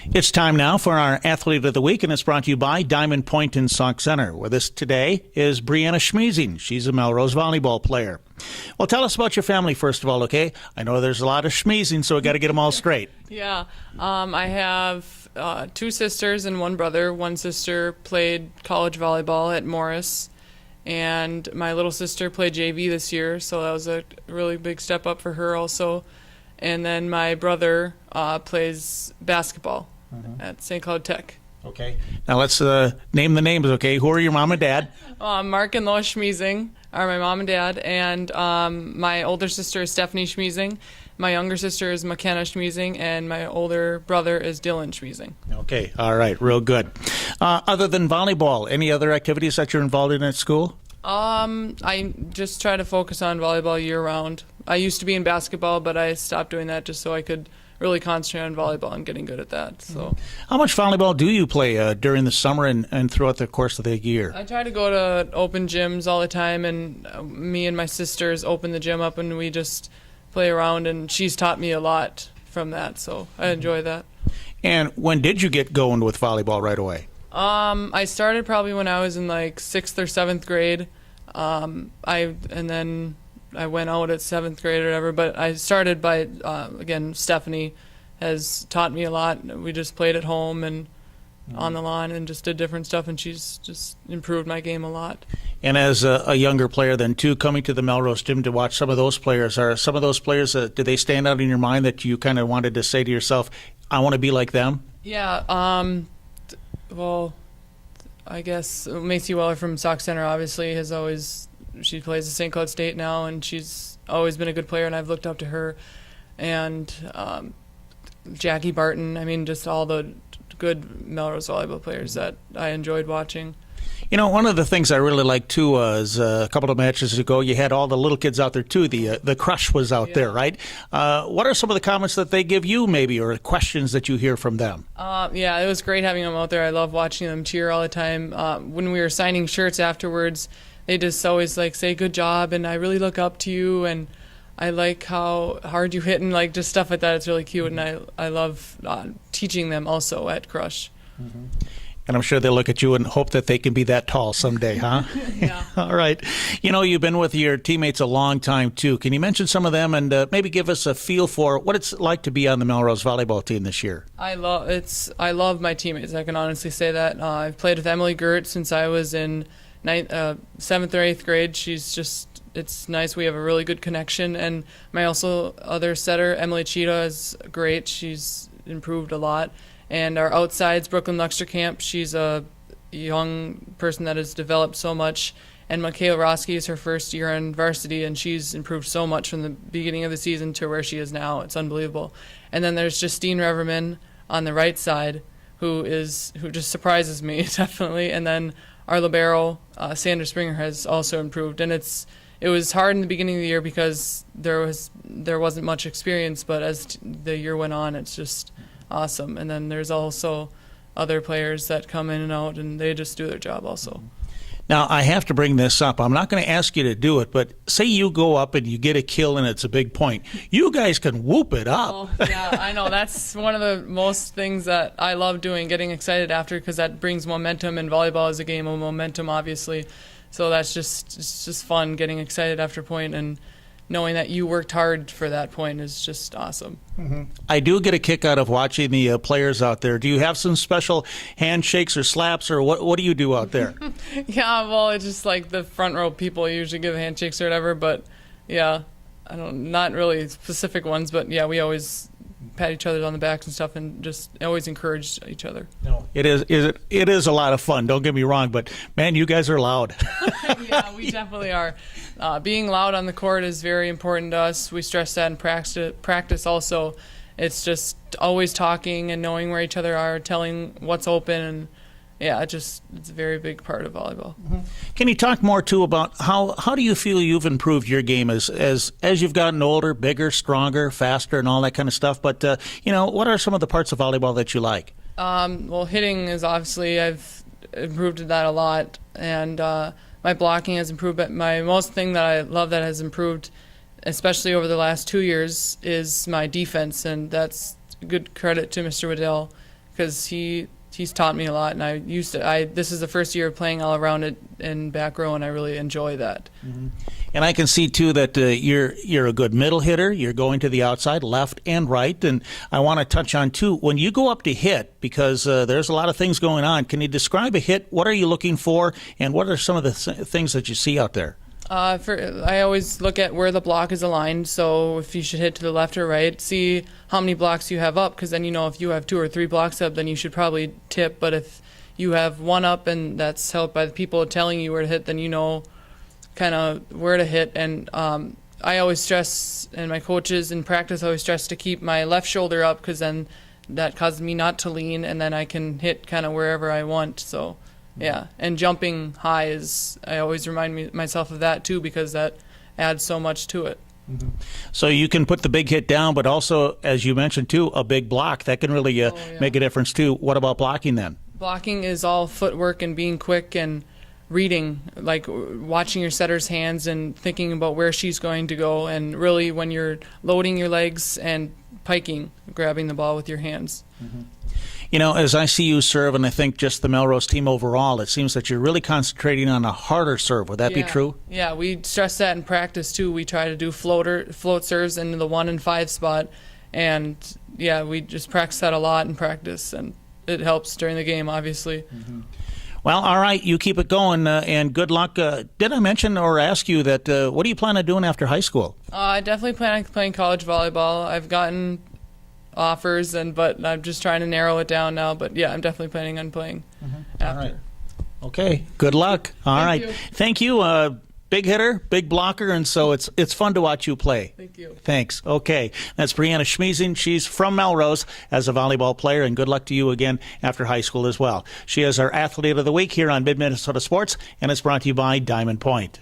It's time now for our Athlete of the Week, and it's brought to you by Diamond Point and Sauk Center. With us today is Briana Schmiesing. She's a Melrose volleyball player. Well, tell us about your family, first of all, okay? I know there's a lot of Schmiesing, so we got to get them all straight. Yeah, I have two sisters and one brother. One sister played college volleyball at Morris, and my little sister played JV this year, so that was a really big step up for her also. And then my brother plays basketball at St. Cloud Tech. Okay. Now let's name the names, okay? Who are your mom and dad? Mark and Lois Schmiesing are my mom and dad, and my older sister is Stephanie Schmiesing. My younger sister is McKenna Schmiesing, and my older brother is Dylan Schmiesing. Okay. All right. Real good. Other than volleyball, any other activities that you're involved in at school? I just try to focus on volleyball year-round. I used to be in basketball, but I stopped doing that just so I could really concentrate on volleyball and getting good at that. So, how much volleyball do you play during the summer and throughout the course of the year? I try to go to open gyms all the time, and me and my sisters open the gym up, and we just play around, and she's taught me a lot from that, so I enjoy that. And when did you get going with volleyball right away? I started probably when I was in like 6th or 7th grade. And then I went out at 7th grade or whatever, but I started by, again, Stephanie has taught me a lot. We just played at home and on the lawn and just did different stuff, and she's just improved my game a lot. And as a younger player then too, coming to the Melrose gym to watch some of those players, are some of those players, do they stand out in your mind that you kind of wanted to say to yourself, I want to be like them? Yeah, well, I guess Macy Weller from Sauk Center obviously she plays at St. Cloud State now, and she's always been a good player, and I've looked up to her. And Jackie Barton, I mean, just all the good Melrose volleyball players that I enjoyed watching. You know, one of the things I really liked too was a couple of matches ago, you had all the little kids out there too. The crush was out there, right? What are some of the comments that they give you maybe, or questions that you hear from them? Yeah, it was great having them out there. I love watching them cheer all the time. When we were signing shirts afterwards, they just always like say good job, and I really look up to you, and I like how hard you hit, and like just stuff like that. It's really cute, and I love teaching them also at Crush. And I'm sure they'll look at you and hope that they can be that tall someday, huh? Yeah. All right. You know, you've been with your teammates a long time, too. Can you mention some of them and maybe give us a feel for what it's like to be on the Melrose volleyball team this year? I love my teammates. I can honestly say that. I've played with Emily Gert since I was in 7th or 8th grade. It's nice. We have a really good connection. And my other setter, Emily Cheetah, is great. She's improved a lot. And our outsides, Brooklyn Luxterkamp, she's a young person that has developed so much. And Michaela Roski is her first year in varsity, and she's improved so much from the beginning of the season to where she is now. It's unbelievable. And then there's Justine Reverman on the right side, who just surprises me, definitely. And then our libero, Sandra Springer, has also improved. And it was hard in the beginning of the year because there wasn't much experience, but as the year went on, it's just awesome. And then there's also other players that come in and out, and they just do their job also. Now, I have to bring this up. I'm not going to ask you to do it, but say you go up and you get a kill and it's a big point. You guys can whoop it up. Oh, yeah, I know. That's one of the most things that I love doing, getting excited after, because that brings momentum, and volleyball is a game of momentum, obviously. So it's just fun getting excited after point, and knowing that you worked hard for that point is just awesome. I do get a kick out of watching the players out there. Do you have some special handshakes or slaps, or what do you do out there? Yeah, well, it's just like the front row people usually give handshakes or whatever, but yeah, not really specific ones, but yeah, we always pat each other on the backs and stuff, and just always encourage each other. No, it is a lot of fun. Don't get me wrong, but man, you guys are loud. Yeah, we definitely are. Being loud on the court is very important to us. We stress that in practice also. It's just always talking and knowing where each other are, telling what's open, and yeah, it's a very big part of volleyball. Can you talk more too about how do you feel you've improved your game as you've gotten older, bigger, stronger, faster, and all that kind of stuff? But what are some of the parts of volleyball that you like? Well, hitting is obviously I've improved that a lot, and my blocking has improved. But my most thing that I love that has improved, especially over the last 2 years, is my defense, and that's good credit to Mr. Waddell, because he's taught me a lot, and this is the first year of playing all around it in back row, and I really enjoy that. And I can see too that you're a good middle hitter. You're going to the outside, left and right. And I want to touch on too, when you go up to hit, because there's a lot of things going on. Can you describe a hit? What are you looking for, and what are some of the things that you see out there? I always look at where the block is aligned, so if you should hit to the left or right, see how many blocks you have up, because then if you have 2 or 3 blocks up, then you should probably tip. But if you have one up and that's helped by the people telling you where to hit, then you know kind of where to hit. And I always stress, and my coaches in practice always stress, to keep my left shoulder up, because then that causes me not to lean, and then I can hit kind of wherever I want. So yeah, and jumping high I always remind myself of that too, because that adds so much to it. So you can put the big hit down, but also, as you mentioned too, a big block. That can really make a difference too. What about blocking then? Blocking is all footwork and being quick and reading, like watching your setter's hands and thinking about where she's going to go, and really when you're loading your legs and piking, grabbing the ball with your hands. As I see you serve, and I think just the Melrose team overall, it seems that you're really concentrating on a harder serve. Would that be true? Yeah, we stress that in practice too. We try to do float serves into the 1 and 5 spot, and yeah, we just practice that a lot in practice, and it helps during the game, obviously. Well, all right, you keep it going, and good luck. Did I mention or ask you that what do you plan on doing after high school? I definitely plan on playing college volleyball. I've gotten offers, but I'm just trying to narrow it down now. But yeah, I'm definitely planning on playing after. All right. Okay, good luck. All right. Thank you. Big hitter, big blocker, and so it's fun to watch you play. Thank you. Thanks. Okay, that's Briana Schmiesing. She's from Melrose as a volleyball player, and good luck to you again after high school as well. She is our Athlete of the Week here on Mid-Minnesota Sports, and it's brought to you by Diamond Point.